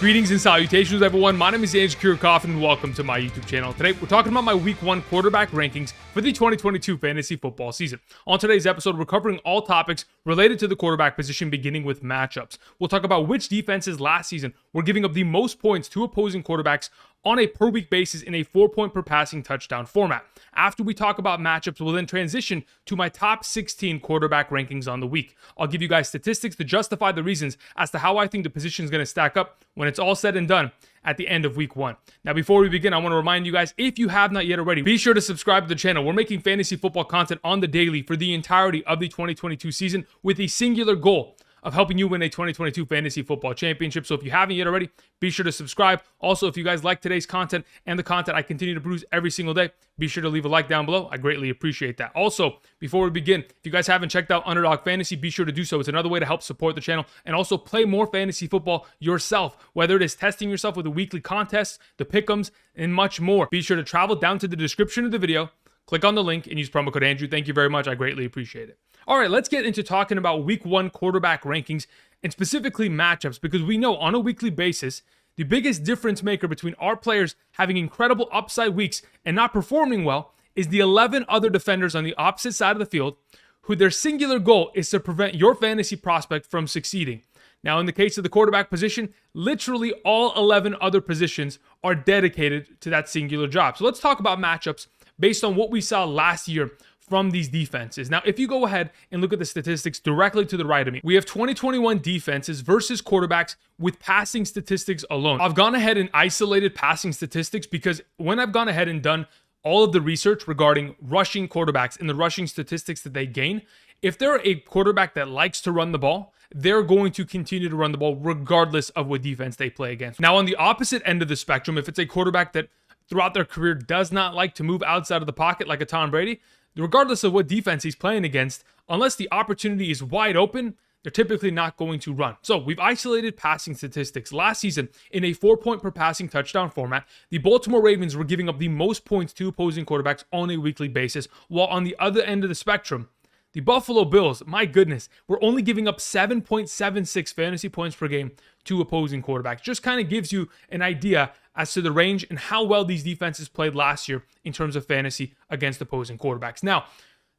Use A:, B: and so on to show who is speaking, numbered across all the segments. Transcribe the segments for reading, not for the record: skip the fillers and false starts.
A: Greetings and salutations, everyone. My name is Kirk Cousins, and welcome to my YouTube channel. Today, we're talking about my Week 1 quarterback rankings for the 2022 fantasy football season. On today's episode, we're covering all topics related to the quarterback position, beginning with matchups. We'll talk about which defenses last season were giving up the most points to opposing quarterbacks on a per-week basis in a 4-point per passing touchdown format. After we talk about matchups, we'll then transition to my top 16 quarterback rankings on the week. I'll give you guys statistics to justify the reasons as to how I think the position is going to stack up when it's all said and done at the end of Week 1. Now, before we begin, I want to remind you guys, if you have not yet already, be sure to subscribe to the channel. We're making fantasy football content on the daily for the entirety of the 2022 season with a singular goal of helping you win a 2022 fantasy football championship. So if you haven't yet already, be sure to subscribe. Also, if you guys like today's content and the content I continue to produce every single day, be sure to leave a like down below. I greatly appreciate that. Also, before we begin, if you guys haven't checked out Underdog Fantasy, be sure to do so. It's another way to help support the channel and also play more fantasy football yourself, whether it is testing yourself with the weekly contests, the pick'ems, and much more. Be sure to travel down to the description of the video, click on the link, and use promo code Andrew. Thank you very much. I greatly appreciate it. All right, let's get into talking about Week 1 quarterback rankings and specifically matchups, because we know on a weekly basis, the biggest difference maker between our players having incredible upside weeks and not performing well is the 11 other defenders on the opposite side of the field who their singular goal is to prevent your fantasy prospect from succeeding. Now, in the case of the quarterback position, literally all 11 other positions are dedicated to that singular job. So let's talk about matchups based on what we saw last year from these defenses. Now, if you go ahead and look at the statistics directly to the right of me, we have 2021 defenses versus quarterbacks with passing statistics alone. I've gone ahead and isolated passing statistics because when I've gone ahead and done all of the research regarding rushing quarterbacks and the rushing statistics that they gain, if they're a quarterback that likes to run the ball, they're going to continue to run the ball regardless of what defense they play against. Now, on the opposite end of the spectrum, if it's a quarterback that throughout their career does not like to move outside of the pocket like a Tom Brady, regardless of what defense he's playing against, unless the opportunity is wide open, they're typically not going to run. So we've isolated passing statistics. Last season, in a 4-point per passing touchdown format, the Baltimore Ravens were giving up the most points to opposing quarterbacks on a weekly basis, while on the other end of the spectrum, the Buffalo Bills, my goodness, were only giving up 7.76 fantasy points per game to opposing quarterbacks. Just kind of gives you an idea as to the range and how well these defenses played last year in terms of fantasy against opposing quarterbacks. Now,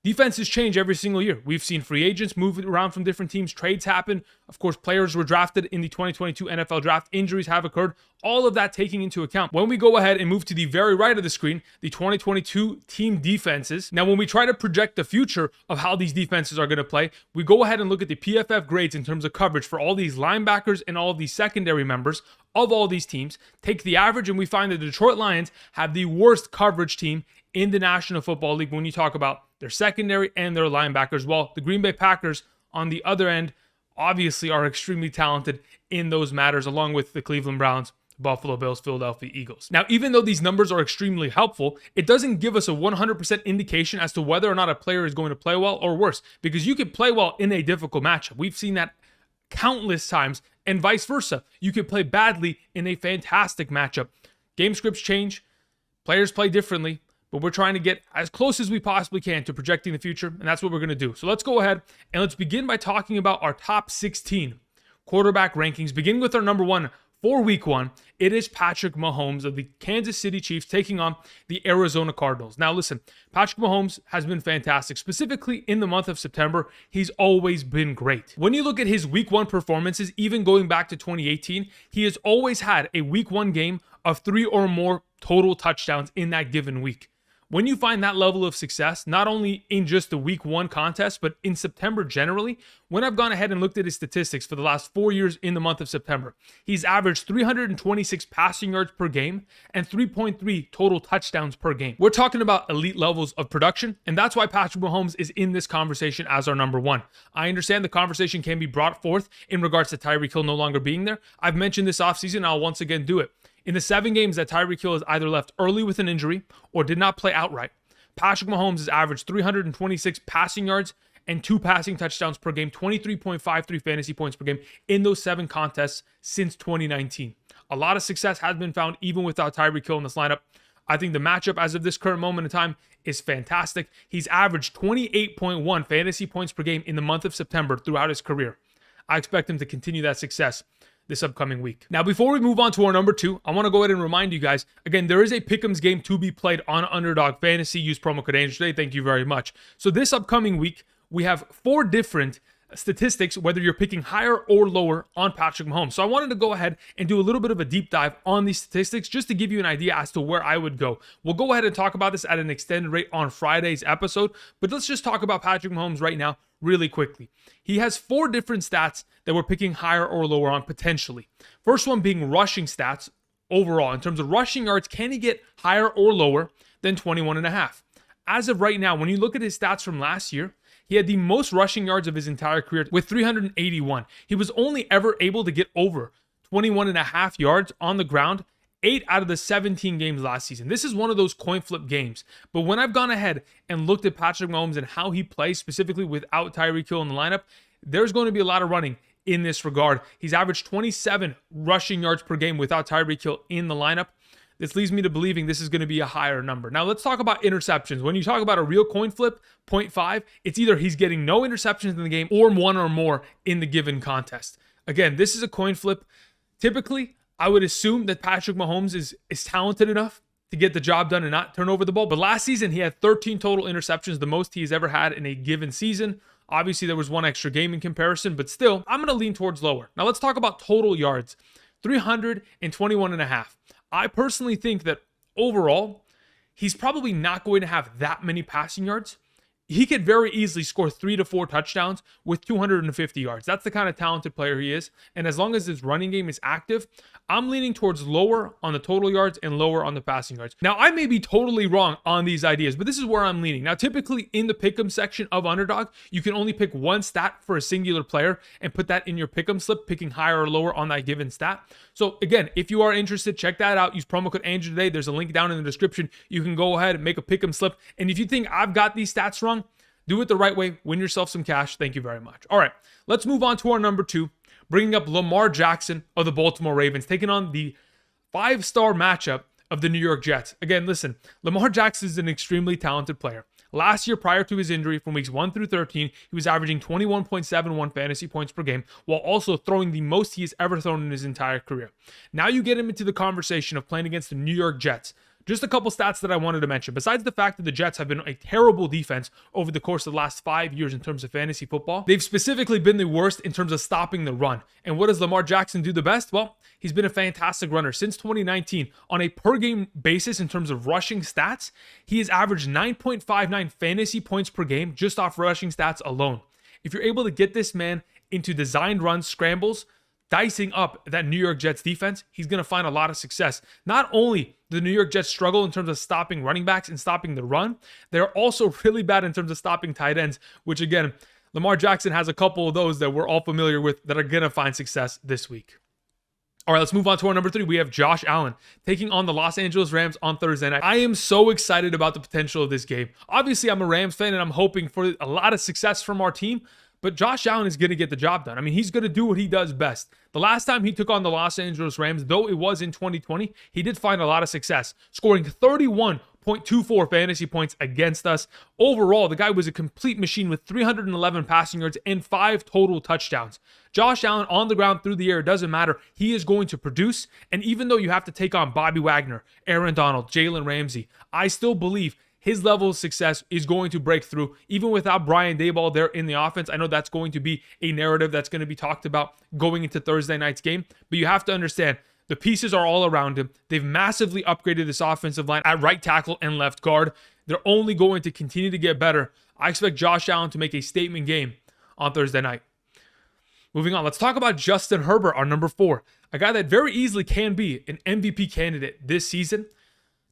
A: defenses change every single year. We've seen free agents move around from different teams. Trades happen. Of course, players were drafted in the 2022 NFL draft. Injuries have occurred. All of that taking into account. When we go ahead and move to the very right of the screen, the 2022 team defenses. Now, when we try to project the future of how these defenses are going to play, we go ahead and look at the PFF grades in terms of coverage for all these linebackers and all of these secondary members of all these teams. Take the average, and we find that the Detroit Lions have the worst coverage team in the National Football League when you talk about their secondary and their linebackers. While the Green Bay Packers on the other end obviously are extremely talented in those matters, along with the Cleveland Browns, Buffalo Bills, Philadelphia Eagles. Now, even though these numbers are extremely helpful, it doesn't give us a 100% indication as to whether or not a player is going to play well or worse, because you could play well in a difficult matchup. We've seen that countless times, and vice versa. You could play badly in a fantastic matchup. Game scripts change, players play differently, but we're trying to get as close as we possibly can to projecting the future, and that's what we're going to do. So let's go ahead and let's begin by talking about our top 16 quarterback rankings, beginning with our number 1 for Week 1. It is Patrick Mahomes of the Kansas City Chiefs taking on the Arizona Cardinals. Now listen, Patrick Mahomes has been fantastic. Specifically in the month of September, he's always been great. When you look at his Week 1 performances, even going back to 2018, he has always had a Week 1 game of 3 or more total touchdowns in that given week. When you find that level of success, not only in just the Week 1 contest, but in September generally, when I've gone ahead and looked at his statistics for the last 4 years in the month of September, he's averaged 326 passing yards per game and 3.3 total touchdowns per game. We're talking about elite levels of production, and that's why Patrick Mahomes is in this conversation as our number 1. I understand the conversation can be brought forth in regards to Tyreek Hill no longer being there. I've mentioned this offseason, and I'll once again do it. In the 7 games that Tyreek Hill has either left early with an injury or did not play outright, Patrick Mahomes has averaged 326 passing yards and 2 passing touchdowns per game, 23.53 fantasy points per game in those 7 contests since 2019. A lot of success has been found even without Tyreek Hill in this lineup. I think the matchup as of this current moment in time is fantastic. He's averaged 28.1 fantasy points per game in the month of September throughout his career. I expect him to continue that success this upcoming week. Now, before we move on to our number 2, I want to go ahead and remind you guys, again, there is a Pick'ems game to be played on Underdog Fantasy. Use promo code Andrew today. Thank you very much. So this upcoming week, we have 4 different statistics, whether you're picking higher or lower on Patrick Mahomes. So I wanted to go ahead and do a little bit of a deep dive on these statistics just to give you an idea as to where I would go. We'll go ahead and talk about this at an extended rate on Friday's episode, but let's just talk about Patrick Mahomes right now really quickly. He has 4 different stats that we're picking higher or lower on potentially. First one being rushing stats overall. In terms of rushing yards, can he get higher or lower than 21.5? As of right now, when you look at his stats from last year, he had the most rushing yards of his entire career with 381. He was only ever able to get over 21.5 yards on the ground 8 out of the 17 games last season. This is one of those coin flip games. But when I've gone ahead and looked at Patrick Mahomes and how he plays, specifically without Tyreek Hill in the lineup, there's going to be a lot of running in this regard. He's averaged 27 rushing yards per game without Tyreek Hill in the lineup. This leads me to believing this is going to be a higher number. Now, let's talk about interceptions. When you talk about a real coin flip, 0.5, it's either he's getting no interceptions in the game or 1 or more in the given contest. Again, this is a coin flip. Typically, I would assume that Patrick Mahomes is talented enough to get the job done and not turn over the ball. But last season, he had 13 total interceptions, the most he has ever had in a given season. Obviously, there was 1 extra game in comparison, but still, I'm going to lean towards lower. Now, let's talk about total yards. 321.5. I personally think that overall, he's probably not going to have that many passing yards. He could very easily score 3 to 4 touchdowns with 250 yards. That's the kind of talented player he is. And as long as his running game is active, I'm leaning towards lower on the total yards and lower on the passing yards. Now, I may be totally wrong on these ideas, but this is where I'm leaning. Now, typically in the Pick'em section of Underdog, you can only pick 1 stat for a singular player and put that in your Pick'em slip, picking higher or lower on that given stat. So again, if you are interested, check that out. Use promo code Andrew today. There's a link down in the description. You can go ahead and make a Pick'em slip. And if you think I've got these stats wrong, do it the right way. Win yourself some cash. Thank you very much. All right, let's move on to our number 2, bringing up Lamar Jackson of the Baltimore Ravens, taking on the 5-star matchup of the New York Jets. Again, listen, Lamar Jackson is an extremely talented player. Last year, prior to his injury, from weeks 1 through 13, he was averaging 21.71 fantasy points per game, while also throwing the most he has ever thrown in his entire career. Now you get him into the conversation of playing against the New York Jets. Just a couple stats that I wanted to mention. Besides the fact that the Jets have been a terrible defense over the course of the last 5 years in terms of fantasy football, they've specifically been the worst in terms of stopping the run. And what does Lamar Jackson do the best? Well, he's been a fantastic runner since 2019. On a per game basis in terms of rushing stats, he has averaged 9.59 fantasy points per game just off rushing stats alone. If you're able to get this man into designed runs, scrambles, dicing up that New York Jets defense, he's going to find a lot of success. Not only do the New York Jets struggle in terms of stopping running backs and stopping the run, they're also really bad in terms of stopping tight ends, which again, Lamar Jackson has a couple of those that we're all familiar with that are going to find success this week. All right, let's move on to our number 3. We have Josh Allen taking on the Los Angeles Rams on Thursday night. I am so excited about the potential of this game. Obviously, I'm a Rams fan and I'm hoping for a lot of success from our team, but Josh Allen is going to get the job done. I mean, he's going to do what he does best. The last time he took on the Los Angeles Rams, though it was in 2020, he did find a lot of success, scoring 31.24 fantasy points against us. Overall, the guy was a complete machine with 311 passing yards and 5 total touchdowns. Josh Allen on the ground, through the air, it doesn't matter. He is going to produce. And even though you have to take on Bobby Wagner, Aaron Donald, Jalen Ramsey, I still believe his level of success is going to break through, even without Brian Daboll there in the offense. I know that's going to be a narrative that's going to be talked about going into Thursday night's game, but you have to understand the pieces are all around him. They've massively upgraded this offensive line at right tackle and left guard. They're only going to continue to get better. I expect Josh Allen to make a statement game on Thursday night. Moving on, let's talk about Justin Herbert, our number 4, a guy that very easily can be an MVP candidate this season,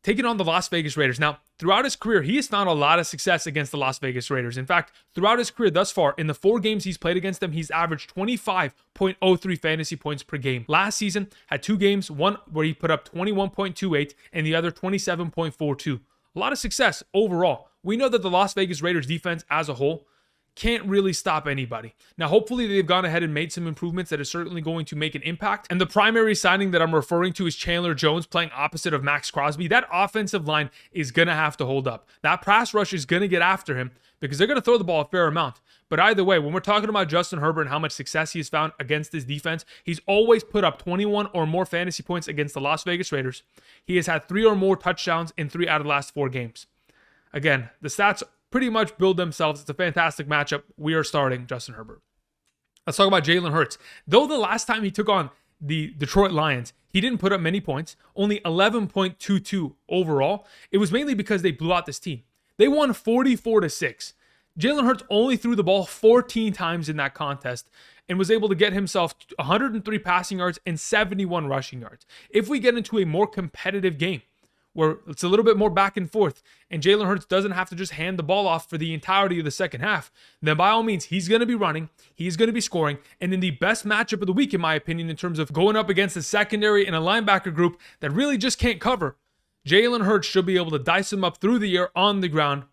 A: taking on the Las Vegas Raiders. Now, throughout his career, he has found a lot of success against the Las Vegas Raiders. In fact, throughout his career thus far, in the 4 games he's played against them, he's averaged 25.03 fantasy points per game. Last season, had 2 games, one where he put up 21.28 and the other 27.42. A lot of success overall. We know that the Las Vegas Raiders defense as a whole can't really stop anybody. Now, hopefully they've gone ahead and made some improvements that are certainly going to make an impact. And the primary signing that I'm referring to is Chandler Jones playing opposite of Max Crosby. That offensive line is going to have to hold up. That pass rush is going to get after him because they're going to throw the ball a fair amount. But either way, when we're talking about Justin Herbert and how much success he has found against this defense, he's always put up 21 or more fantasy points against the Las Vegas Raiders. He has had 3 or more touchdowns in 3 out of the last 4 games. Again, the stats pretty much build themselves. It's a fantastic matchup. We are starting Justin Herbert. Let's talk about Jalen Hurts. Though the last time he took on the Detroit Lions, he didn't put up many points, only 11.22 overall. It was mainly because they blew out this team. They won 44-6. Jalen Hurts only threw the ball 14 times in that contest and was able to get himself 103 passing yards and 71 rushing yards. If we get into a more competitive game, where it's a little bit more back and forth, and Jalen Hurts doesn't have to just hand the ball off for the entirety of the second half, then by all means, he's going to be running, he's going to be scoring, and in the best matchup of the week, in my opinion, in terms of going up against a secondary and a linebacker group that really just can't cover, Jalen Hurts should be able to dice him up through the air on the ground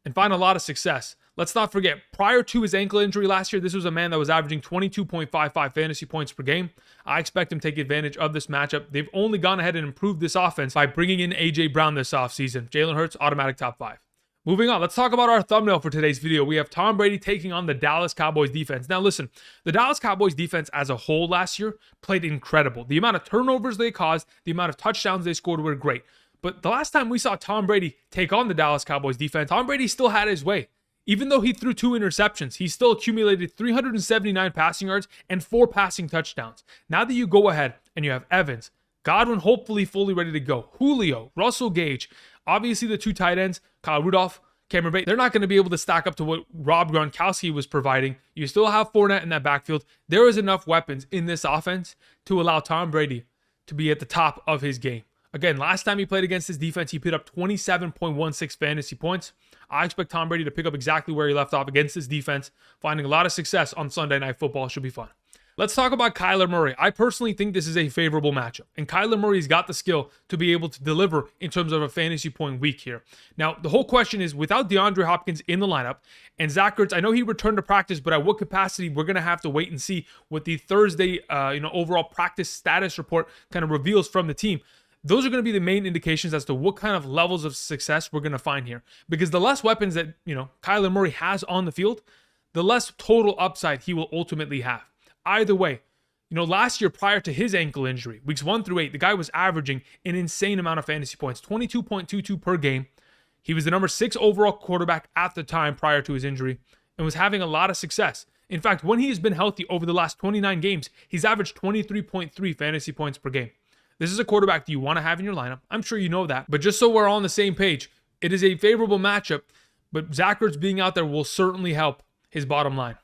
A: and find a lot of success. Let's not forget, prior to his ankle injury last year, this was a man that was averaging 22.55 fantasy points per game. I expect him to take advantage of this matchup. They've only gone ahead and improved this offense by bringing in A.J. Brown this offseason. Jalen Hurts, automatic top 5. Moving on, let's talk about our thumbnail for today's video. We have Tom Brady taking on the Dallas Cowboys defense. Now listen, the Dallas Cowboys defense as a whole last year played incredible. The amount of turnovers they caused, the amount of touchdowns they scored were great. But the last time we saw Tom Brady take on the Dallas Cowboys defense, Tom Brady still had his way. Even though he threw 2 interceptions, he still accumulated 379 passing yards and 4 passing touchdowns. Now that you go ahead and you have Evans, Godwin hopefully fully ready to go, Julio, Russell Gage, obviously the 2 tight ends, Kyle Rudolph, Cameron Brate, they're not going to be able to stack up to what Rob Gronkowski was providing. You still have Fournette in that backfield. There is enough weapons in this offense to allow Tom Brady to be at the top of his game. Again, last time he played against this defense, he put up 27.16 fantasy points. I expect Tom Brady to pick up exactly where he left off against this defense. Finding a lot of success on Sunday Night Football should be fun. Let's talk about Kyler Murray. I personally think this is a favorable matchup, and Kyler Murray's got the skill to be able to deliver in terms of a fantasy point week here. Now, the whole question is, without DeAndre Hopkins in the lineup, and Zach Ertz, I know he returned to practice, but at what capacity, we're going to have to wait and see what the Thursday overall practice status report kind of reveals from the team. Those are going to be the main indications as to what kind of levels of success we're going to find here. Because the less weapons that, Kyler Murray has on the field, the less total upside he will ultimately have. Either way, last year prior to his ankle injury, weeks 1 through 8, the guy was averaging an insane amount of fantasy points, 22.22 per game. He was the number 6 overall quarterback at the time prior to his injury and was having a lot of success. In fact, when he has been healthy over the last 29 games, he's averaged 23.3 fantasy points per game. This is a quarterback that you want to have in your lineup. I'm sure you know that. But just so we're all on the same page, it is a favorable matchup, but Zach Ertz being out there will certainly help his bottom line.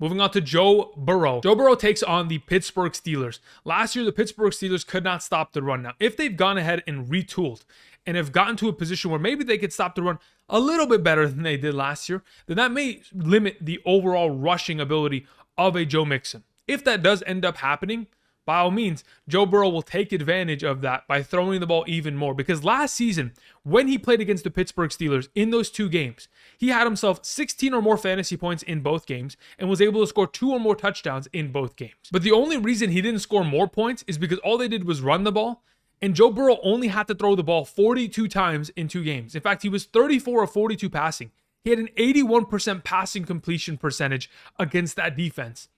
A: Moving on to Joe Burrow. Joe Burrow takes on the Pittsburgh Steelers. Last year, the Pittsburgh Steelers could not stop the run. Now, if they've gone ahead and retooled and have gotten to a position where maybe they could stop the run a little bit better than they did last year, then that may limit the overall rushing ability of a Joe Mixon. If that does end up happening, by all means, Joe Burrow will take advantage of that by throwing the ball even more. Because last season, when he played against the Pittsburgh Steelers in those 2 games, he had himself 16 or more fantasy points in both games and was able to score 2 or more touchdowns in both games. But the only reason he didn't score more points is because all they did was run the ball, and Joe Burrow only had to throw the ball 42 times in 2 games. In fact, he was 34 of 42 passing. He had an 81% passing completion percentage against that defense.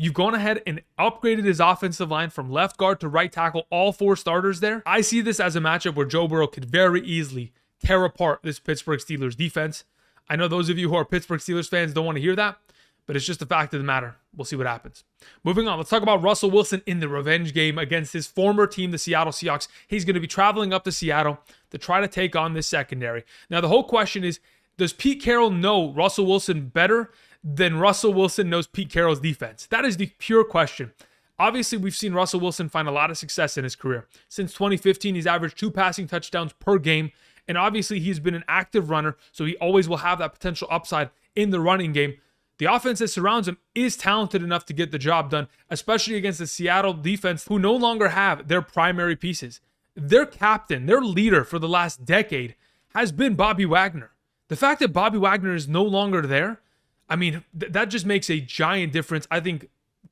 A: You've gone ahead and upgraded his offensive line from left guard to right tackle, all 4 starters there. I see this as a matchup where Joe Burrow could very easily tear apart this Pittsburgh Steelers defense. I know those of you who are Pittsburgh Steelers fans don't want to hear that, but it's just a fact of the matter. We'll see what happens. Moving on, let's talk about Russell Wilson in the revenge game against his former team, the Seattle Seahawks. He's going to be traveling up to Seattle to try to take on this secondary. Now, the whole question is, does Pete Carroll know Russell Wilson better than Russell Wilson knows Pete Carroll's defense? That is the pure question. Obviously, we've seen Russell Wilson find a lot of success in his career. Since 2015, he's averaged 2 passing touchdowns per game. And obviously, he's been an active runner, so he always will have that potential upside in the running game. The offense that surrounds him is talented enough to get the job done, especially against the Seattle defense, who no longer have their primary pieces. Their captain, their leader for the last decade, has been Bobby Wagner. The fact that Bobby Wagner is no longer there, I mean, that just makes a giant difference. I think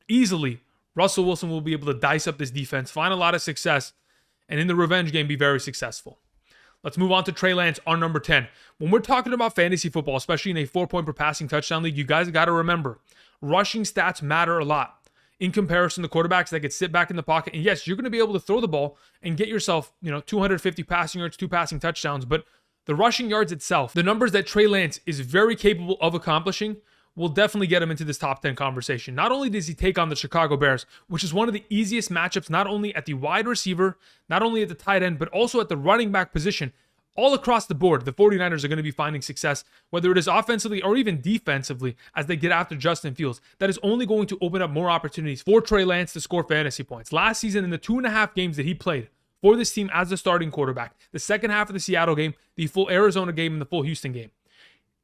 A: easily Russell Wilson will be able to dice up this defense, find a lot of success, and in the revenge game be very successful. Let's move on to Trey Lance, our number 10. When we're talking about fantasy football, especially in a 4-point per passing touchdown league, you guys got to remember, rushing stats matter a lot in comparison to quarterbacks that could sit back in the pocket. And yes, you're going to be able to throw the ball and get yourself, 250 passing yards, 2 passing touchdowns, but the rushing yards itself, the numbers that Trey Lance is very capable of accomplishing, will definitely get him into this top 10 conversation. Not only does he take on the Chicago Bears, which is one of the easiest matchups, not only at the wide receiver, not only at the tight end, but also at the running back position. All across the board, the 49ers are going to be finding success, whether it is offensively or even defensively, as they get after Justin Fields. That is only going to open up more opportunities for Trey Lance to score fantasy points. Last season, in the 2.5 games that he played for this team as the starting quarterback, the second half of the Seattle game, the full Arizona game, and the full Houston game,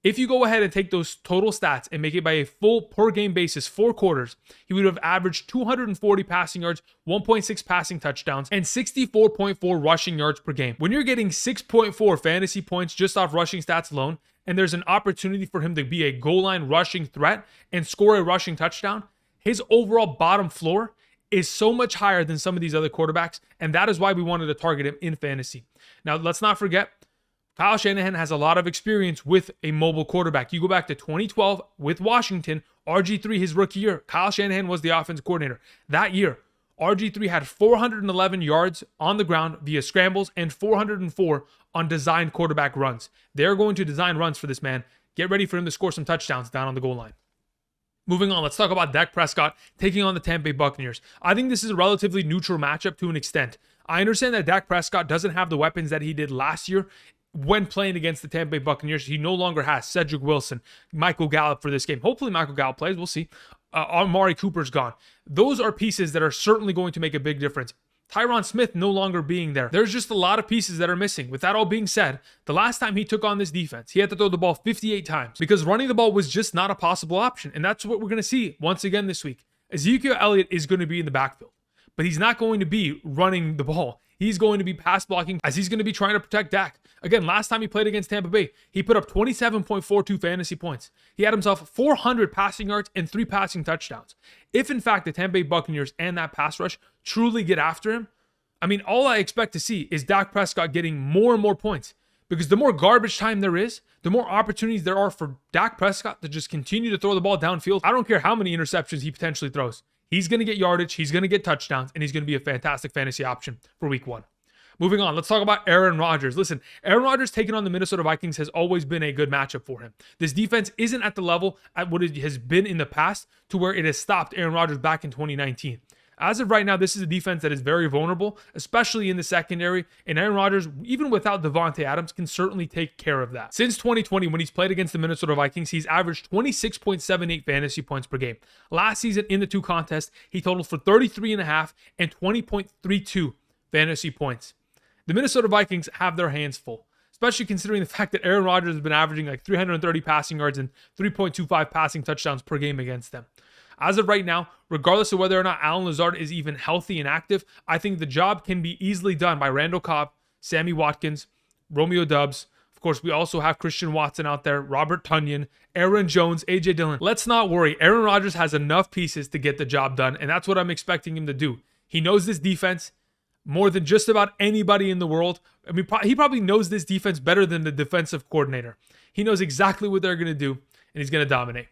A: if you go ahead and take those total stats and make it by a full per game basis, 4 quarters, he would have averaged 240 passing yards, 1.6 passing touchdowns, and 64.4 rushing yards per game. When you're getting 6.4 fantasy points just off rushing stats alone, and there's an opportunity for him to be a goal line rushing threat and score a rushing touchdown, his overall bottom floor is so much higher than some of these other quarterbacks, and that is why we wanted to target him in fantasy. Now, let's not forget, Kyle Shanahan has a lot of experience with a mobile quarterback. You go back to 2012 with Washington, RG3, his rookie year. Kyle Shanahan was the offensive coordinator. That year, RG3 had 411 yards on the ground via scrambles and 404 on designed quarterback runs. They're going to design runs for this man. Get ready for him to score some touchdowns down on the goal line. Moving on, let's talk about Dak Prescott taking on the Tampa Bay Buccaneers. I think this is a relatively neutral matchup to an extent. I understand that Dak Prescott doesn't have the weapons that he did last year when playing against the Tampa Bay Buccaneers. He no longer has Cedric Wilson, Michael Gallup for this game. Hopefully Michael Gallup plays. We'll see. Amari Cooper's gone. Those are pieces that are certainly going to make a big difference. Tyron Smith no longer being there. There's just a lot of pieces that are missing. With that all being said, the last time he took on this defense, he had to throw the ball 58 times because running the ball was just not a possible option. And that's what we're going to see once again this week. Ezekiel Elliott is going to be in the backfield, but he's not going to be running the ball. He's going to be pass blocking as he's going to be trying to protect Dak. Again, last time he played against Tampa Bay, he put up 27.42 fantasy points. He had himself 400 passing yards and 3 passing touchdowns. If, in fact, the Tampa Bay Buccaneers and that pass rush truly get after him, I mean, all I expect to see is Dak Prescott getting more and more points. Because the more garbage time there is, the more opportunities there are for Dak Prescott to just continue to throw the ball downfield. I don't care how many interceptions he potentially throws. He's going to get yardage, he's going to get touchdowns, and he's going to be a fantastic fantasy option for week 1. Moving on, let's talk about Aaron Rodgers. Listen, Aaron Rodgers taking on the Minnesota Vikings has always been a good matchup for him. This defense isn't at the level at what it has been in the past to where it has stopped Aaron Rodgers back in 2019. As of right now, this is a defense that is very vulnerable, especially in the secondary, and Aaron Rodgers, even without Devontae Adams, can certainly take care of that. Since 2020, when he's played against the Minnesota Vikings, he's averaged 26.78 fantasy points per game. Last season, in the 2 contests, he totaled for 33.5 and 20.32 fantasy points. The Minnesota Vikings have their hands full, especially considering the fact that Aaron Rodgers has been averaging like 330 passing yards and 3.25 passing touchdowns per game against them. As of right now, regardless of whether or not Allen Lazard is even healthy and active, I think the job can be easily done by Randall Cobb, Sammy Watkins, Romeo Doubs. Of course, we also have Christian Watson out there, Robert Tonyan, Aaron Jones, A.J. Dillon. Let's not worry. Aaron Rodgers has enough pieces to get the job done, and that's what I'm expecting him to do. He knows this defense more than just about anybody in the world. I mean, he probably knows this defense better than the defensive coordinator. He knows exactly what they're going to do, and he's going to dominate.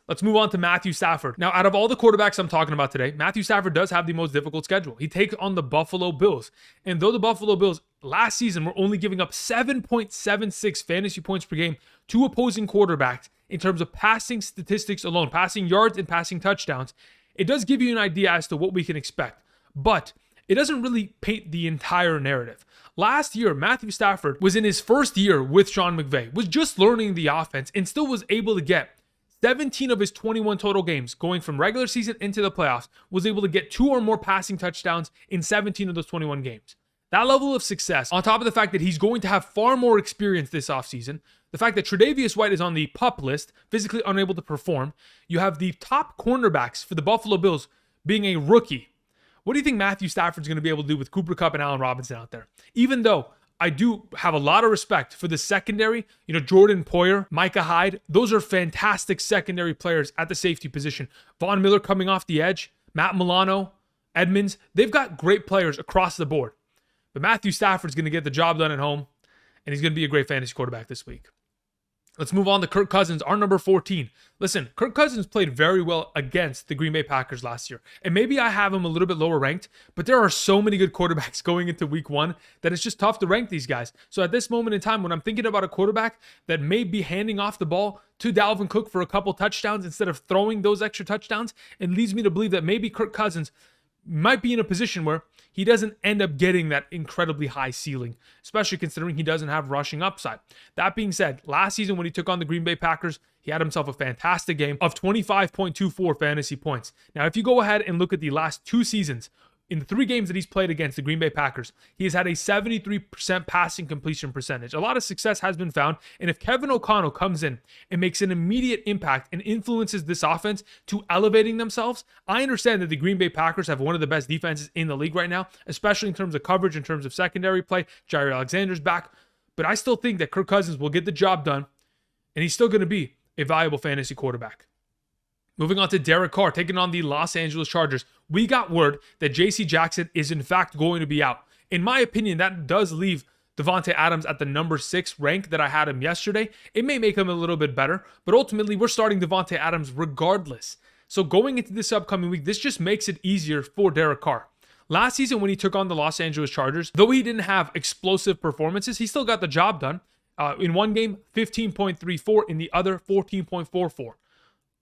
A: Let's move on to Matthew Stafford. Now, out of all the quarterbacks I'm talking about today, Matthew Stafford does have the most difficult schedule. He takes on the Buffalo Bills. And though the Buffalo Bills last season were only giving up 7.76 fantasy points per game to opposing quarterbacks in terms of passing statistics alone, passing yards and passing touchdowns, it does give you an idea as to what we can expect. But it doesn't really paint the entire narrative. Last year, Matthew Stafford was in his first year with Sean McVay, was just learning the offense, and still was able to get 17 of his 21 total games, going from regular season into the playoffs, was able to get 2 or more passing touchdowns in 17 of those 21 games. That level of success, on top of the fact that he's going to have far more experience this offseason, the fact that Tre'Davious White is on the PUP list, physically unable to perform, you have the top cornerbacks for the Buffalo Bills being a rookie. What do you think Matthew Stafford's going to be able to do with Cooper Kupp and Allen Robinson out there? Even though I do have a lot of respect for the secondary. You know, Jordan Poyer, Micah Hyde, those are fantastic secondary players at the safety position. Von Miller coming off the edge, Matt Milano, Edmonds, they've got great players across the board. But Matthew Stafford's going to get the job done at home, and he's going to be a great fantasy quarterback this week. Let's move on to Kirk Cousins, our number 14. Listen, Kirk Cousins played very well against the Green Bay Packers last year. And maybe I have him a little bit lower ranked, but there are so many good quarterbacks going into week 1 that it's just tough to rank these guys. So at this moment in time, when I'm thinking about a quarterback that may be handing off the ball to Dalvin Cook for a couple touchdowns instead of throwing those extra touchdowns, it leads me to believe that maybe Kirk Cousins might be in a position where he doesn't end up getting that incredibly high ceiling, especially considering he doesn't have rushing upside. That being said, last season when he took on the Green Bay Packers, he had himself a fantastic game of 25.24 fantasy points. Now, if you go ahead and look at the last 2 seasons, in the 3 games that he's played against the Green Bay Packers, he has had a 73% passing completion percentage. A lot of success has been found, and if Kevin O'Connell comes in and makes an immediate impact and influences this offense to elevating themselves, I understand that the Green Bay Packers have one of the best defenses in the league right now, especially in terms of coverage, in terms of secondary play. Jair Alexander's back, but I still think that Kirk Cousins will get the job done, and he's still going to be a valuable fantasy quarterback. Moving on to Derek Carr, taking on the Los Angeles Chargers. We got word that J.C. Jackson is in fact going to be out. In my opinion, that does leave Davante Adams at the number 6 rank that I had him yesterday. It may make him a little bit better, but ultimately we're starting Davante Adams regardless. So going into this upcoming week, this just makes it easier for Derek Carr. Last season when he took on the Los Angeles Chargers, though he didn't have explosive performances, he still got the job done. In one game, 15.34, in the other, 14.44.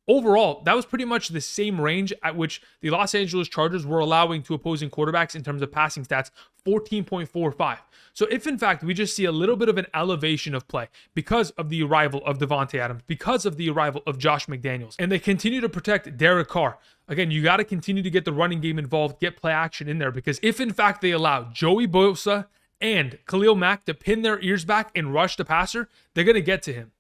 A: Overall, that was pretty much the same range at which the Los Angeles Chargers were allowing to opposing quarterbacks in terms of passing stats, 14.45. So if in fact we just see a little bit of an elevation of play because of the arrival of Davante Adams, because of the arrival of Josh McDaniels, and they continue to protect Derek Carr, again, you got to continue to get the running game involved, get play action in there, because if in fact they allow Joey Bosa and Khalil Mack to pin their ears back and rush the passer, they're going to get to him.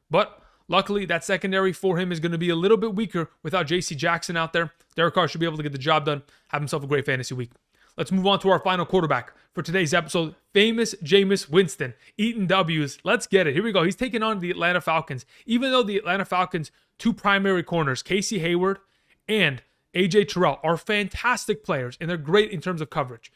A: But luckily, that secondary for him is going to be a little bit weaker without J.C. Jackson out there. Derek Carr should be able to get the job done, have himself a great fantasy week. Let's move on to our final quarterback for today's episode, famous Jameis Winston, eating W's. Let's get it. Here we go. He's taking on the Atlanta Falcons. Even though the Atlanta Falcons' 2 primary corners, Casey Hayward and A.J. Terrell, are fantastic players, and they're great in terms of coverage,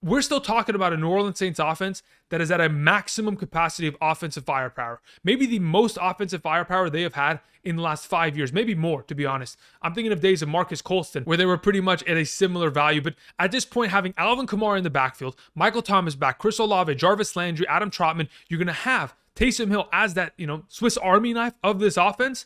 A: we're still talking about a New Orleans Saints offense that is at a maximum capacity of offensive firepower. Maybe the most offensive firepower they have had in the last 5 years, maybe more, to be honest. I'm thinking of days of Marcus Colston, where they were pretty much at a similar value. But at this point, having Alvin Kamara in the backfield, Michael Thomas back, Chris Olave, Jarvis Landry, Adam Trotman, you're going to have Taysom Hill as that, Swiss Army knife of this offense.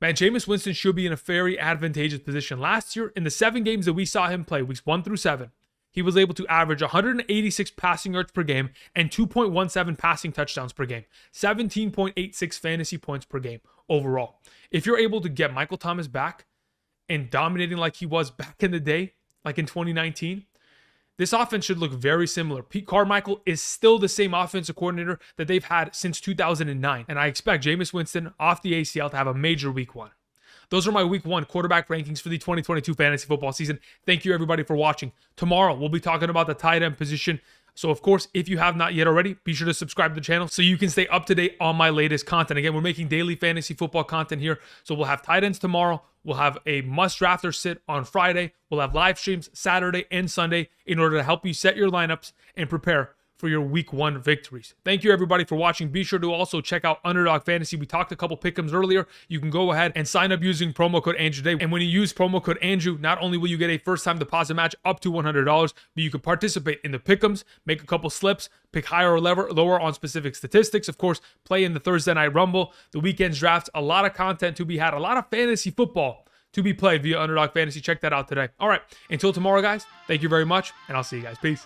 A: Man, Jameis Winston should be in a very advantageous position. Last year, in the 7 games that we saw him play, weeks 1 through 7, he was able to average 186 passing yards per game and 2.17 passing touchdowns per game, 17.86 fantasy points per game overall. If you're able to get Michael Thomas back and dominating like he was back in the day, like in 2019, this offense should look very similar. Pete Carmichael is still the same offensive coordinator that they've had since 2009, and I expect Jameis Winston off the ACL to have a major week 1. Those are my week 1 quarterback rankings for the 2022 fantasy football season. Thank you everybody for watching. Tomorrow, we'll be talking about the tight end position. So of course, if you have not yet already, be sure to subscribe to the channel so you can stay up to date on my latest content. Again, we're making daily fantasy football content here. So we'll have tight ends tomorrow. We'll have a must drafter sit on Friday. We'll have live streams Saturday and Sunday in order to help you set your lineups and prepare for your week 1 victories. Thank you everybody for watching. Be sure to also check out Underdog Fantasy. We talked a couple pick'ems earlier. You can go ahead and sign up using promo code Andrew today. And when you use promo code Andrew, not only will you get a first time deposit match up to $100, but you can participate in the pick'ems, make a couple slips, pick higher or lower on specific statistics. Of course, play in the Thursday Night Rumble, the weekend's drafts, a lot of content to be had, a lot of fantasy football to be played via Underdog Fantasy. Check that out today. All right, until tomorrow, guys, thank you very much, and I'll see you guys. Peace.